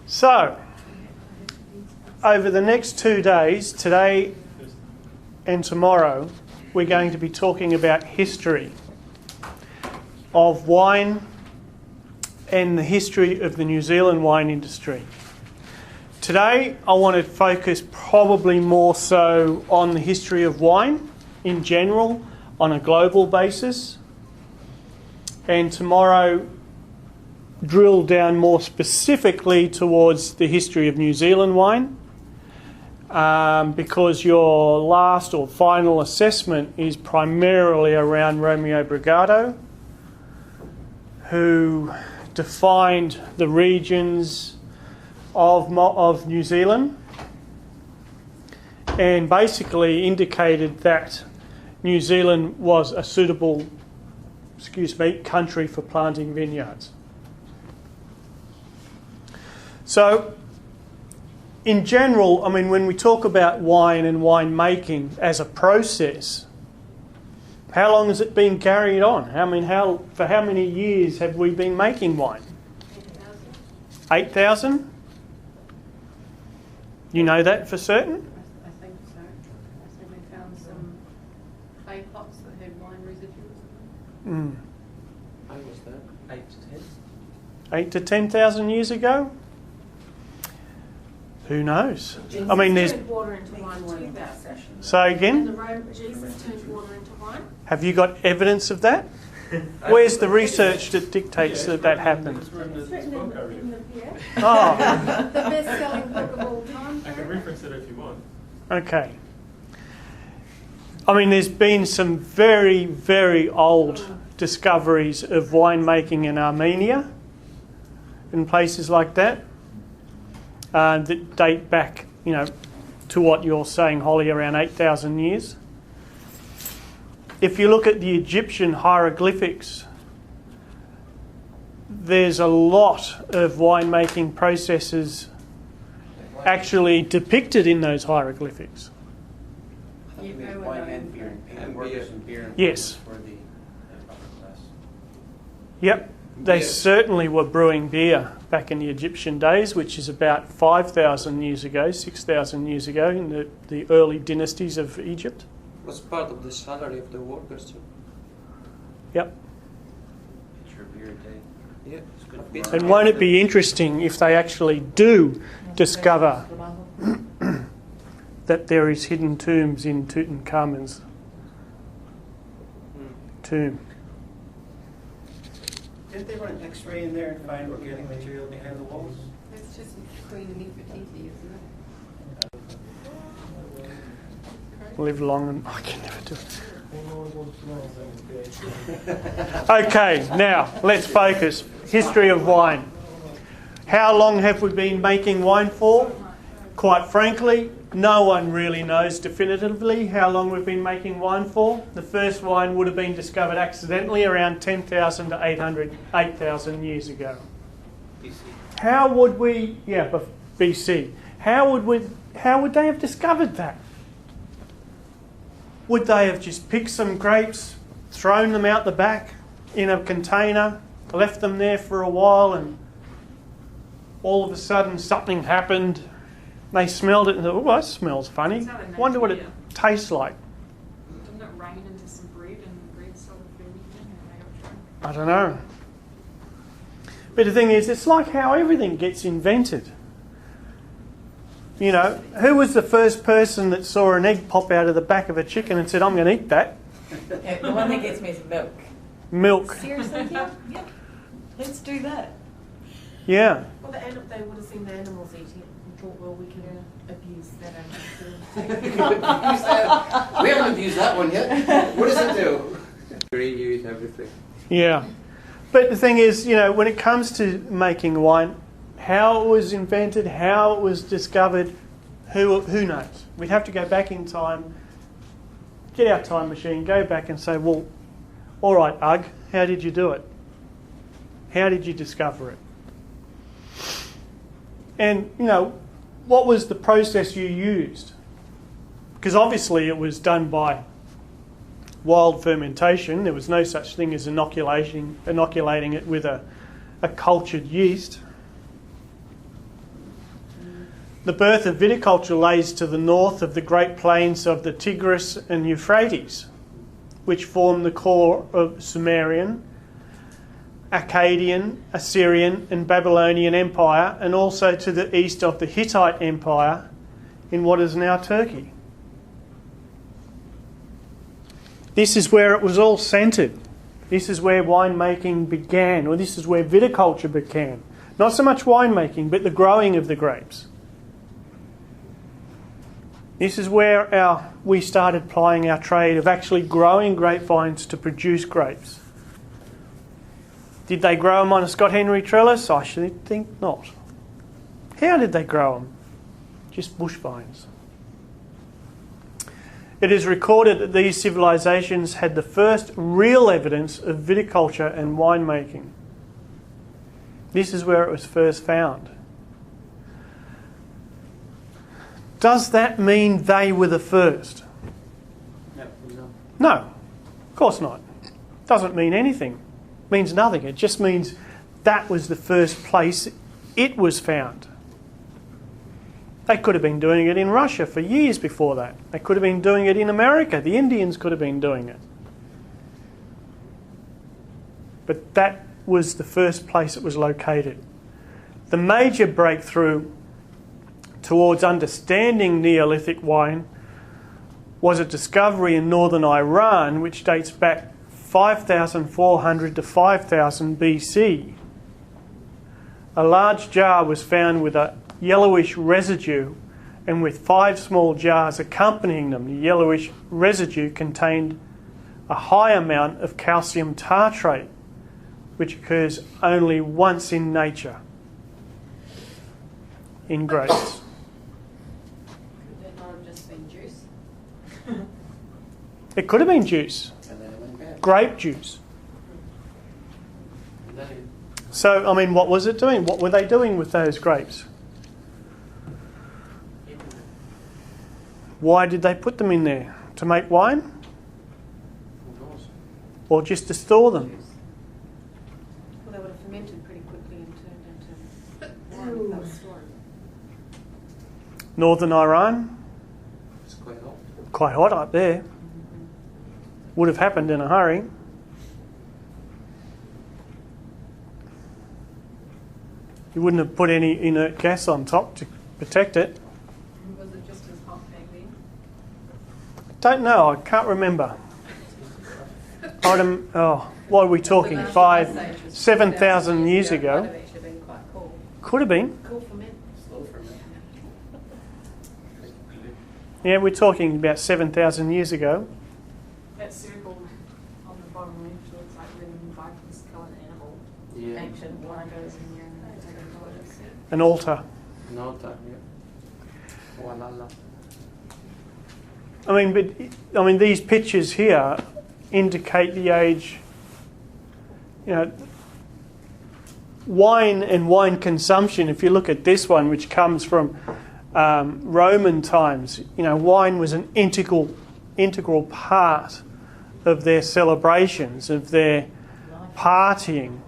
So, over the next 2 days, today and tomorrow, we're going to be talking about history of wine and the history of the New Zealand wine industry. Today, I want to focus probably more so on the history of wine in general, on a global basis. And tomorrow, drill down more specifically towards the history of New Zealand wine, because your last or final assessment is primarily around Romeo Brigado, who defined the regions of New Zealand and basically indicated that New Zealand was a suitable, country for planting vineyards. So, in general, I mean, when we talk about wine and wine making as a process, how long has it been carried on? For how many years have we been making wine? 8,000? You know that for certain? I think so. I think we found some clay pots that had wine residues. How was that? 8 to 10? 8 to 10,000 years ago? Who knows? Jesus I mean, there's... turned water into wine 2,000. Say again? Jesus turned water into wine. Have you got evidence of that? Where's the research that dictates that happened? It's written in the here. Oh, The best-selling book of all time. I can reference it if you want. okay. I mean, there's been some very, very old discoveries of winemaking in Armenia and places like that that date back, to what you're saying, Holly, around 8,000 years. If you look at the Egyptian hieroglyphics, there's a lot of winemaking processes actually depicted in those hieroglyphics. Wine and beer. And workers and beer. Yes. For the upper class. Yep. They certainly were brewing beer back in the Egyptian days, which is about 5,000 years ago, 6,000 years ago, in the early dynasties of Egypt. Was part of the salary of the workers too. Yep. It's your beer day. Yeah, It's good for And won't it be interesting if they actually do discover that there is hidden tombs in Tutankhamun's tomb? Didn't they run an X-ray in there and find organic material behind the walls? It's just Queen Nefertiti, isn't it? Live long and I can never do it. Okay, now let's focus. History of wine. How long have we been making wine for? Quite frankly, no one really knows definitively how long we've been making wine for. The first wine would have been discovered accidentally around 10,000 to 8,000 years ago. BC. How would we, BC, how would they have discovered that? Would they have just picked some grapes, thrown them out the back in a container, left them there for a while, and all of a sudden something happened? They smelled it and thought, oh, that smells funny. It's not a nice Wonder what it idea. tastes like. Didn't it rain into some bread and bread started fermenting and they got drunk? I don't know. But the thing is, it's like how everything gets invented. Who was the first person that saw an egg pop out of the back of a chicken and said, I'm going to eat that? Yeah, the one that gets me is milk. Milk. Seriously? Yeah. Let's do that. Yeah. Well, they would have seen the animals eating it and thought, well, we can abuse that. We haven't used that one yet. What does it do? You eat everything. Yeah. But the thing is, when it comes to making wine, how it was invented, how it was discovered, who knows? We'd have to go back in time, get our time machine, go back and say, well, all right, Ugg, how did you do it? How did you discover it? And, what was the process you used? Because obviously it was done by wild fermentation. There was no such thing as inoculating it with a cultured yeast. The birth of viticulture lays to the north of the great plains of the Tigris and Euphrates, which form the core of Sumerian, Akkadian, Assyrian and Babylonian Empire, and also to the east of the Hittite Empire in what is now Turkey. This is where it was all centred. This is where winemaking began, or this is where viticulture began. Not so much winemaking, but the growing of the grapes. This is where we started plying our trade of actually growing grapevines to produce grapes. Did they grow them on a Scott Henry trellis? I should think not. How did they grow them? Just bush vines. It is recorded that these civilizations had the first real evidence of viticulture and winemaking. This is where it was first found. Does that mean they were the first? No. No, of course not. Doesn't mean anything. It means nothing. It just means that was the first place it was found. They could have been doing it in Russia for years before that. They could have been doing it in America. The Indians could have been doing it. But that was the first place it was located. The major breakthrough towards understanding Neolithic wine was a discovery in northern Iran which dates back 5,400 to 5,000 BC. A large jar was found with a yellowish residue, and with 5 small jars accompanying them. The yellowish residue contained a high amount of calcium tartrate, which occurs only once in nature, in grapes. Could that not have just been juice? It could have been juice, And then it went bad. grape juice. And then So, I mean, what was it doing? What were they doing with those grapes? Why did they put them in there? To make wine? who knows? Or just to store them? Well, they would have fermented pretty quickly and turned into wine if they were stored. Northern Iran? It's quite hot. Quite hot up there. Would have happened in a hurry. You wouldn't have put any inert gas on top to protect it. Was it just as hot back then? Don't know, I can't remember. What are we talking? 7,000 years Might ago. have actually been quite cool. Could have been. Cool ferment. Slow ferment. Yeah, we're talking about 7,000 years ago. That circle on the bottom left looks like when Vikings kill an animal. Yeah. Ancient wine goes in here and they take a photo. An altar. An altar, yeah. Walala. I mean, these pictures here indicate the age. You know, wine and wine consumption. If you look at this one, which comes from Roman times, you know, wine was an integral part of their celebrations, of their partying,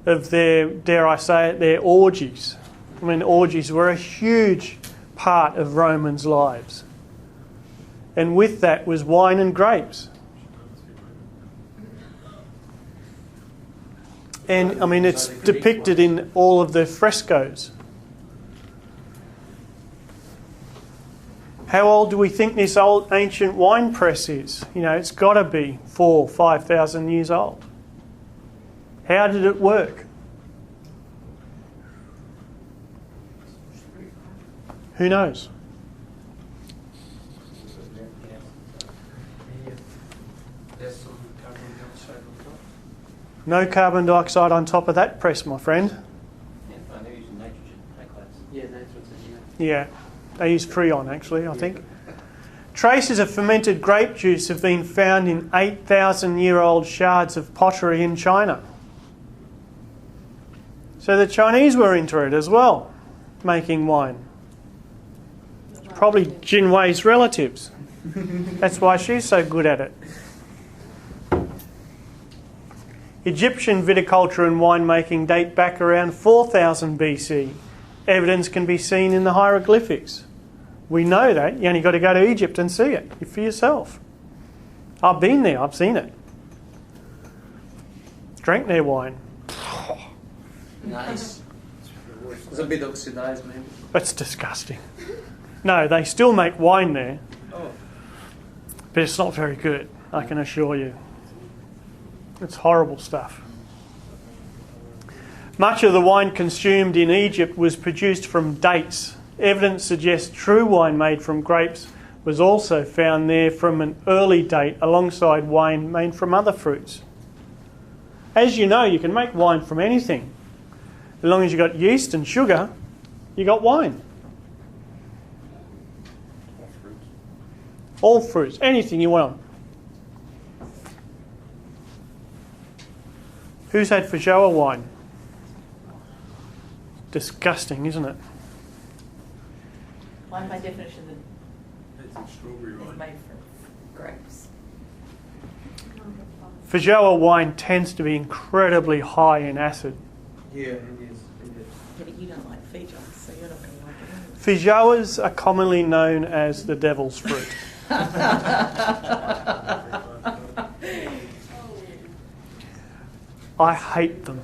of their, dare I say it, their orgies. I mean, orgies were a huge part of Romans' lives. And with that was wine and grapes. And, I mean, it's depicted in all of the frescoes. How old do we think this old ancient wine press is? You know, it's got to be 4,000 or 5,000 years old. How did it work? Who knows? There's some carbon dioxide on top. No carbon dioxide on top of that press, my friend. Yeah, fine, they're using nitrogen, high class. Yeah, nitrogen, Yeah, they use Freon actually, I think. Traces of fermented grape juice have been found in 8,000-year-old shards of pottery in China. So the Chinese were into it as well, making wine. Probably Jinwei's relatives. That's why she's so good at it. Egyptian viticulture and winemaking date back around 4000 BC Evidence can be seen in the hieroglyphics. We know that. You only got to go to Egypt and see it for yourself. I've been there. I've seen it. Drank their wine. Nice. It's a bit oxidized, maybe. That's disgusting. No, they still make wine there, Oh. but it's not very good, I can assure you. It's horrible stuff. Much of the wine consumed in Egypt was produced from dates. Evidence suggests true wine made from grapes was also found there from an early date alongside wine made from other fruits. As you know, you can make wine from anything. As long as you've got yeast and sugar, you got wine. All fruits, anything you want. Who's had Feijoa wine? Disgusting, isn't it? By definition, It's strawberry it's wine. made from grapes. Feijoa wine tends to be incredibly high in acid. Yeah, it is. Yeah, but you don't like Feijoa, so you're not going to like it. Feijoas are commonly known as the devil's fruit. I hate them.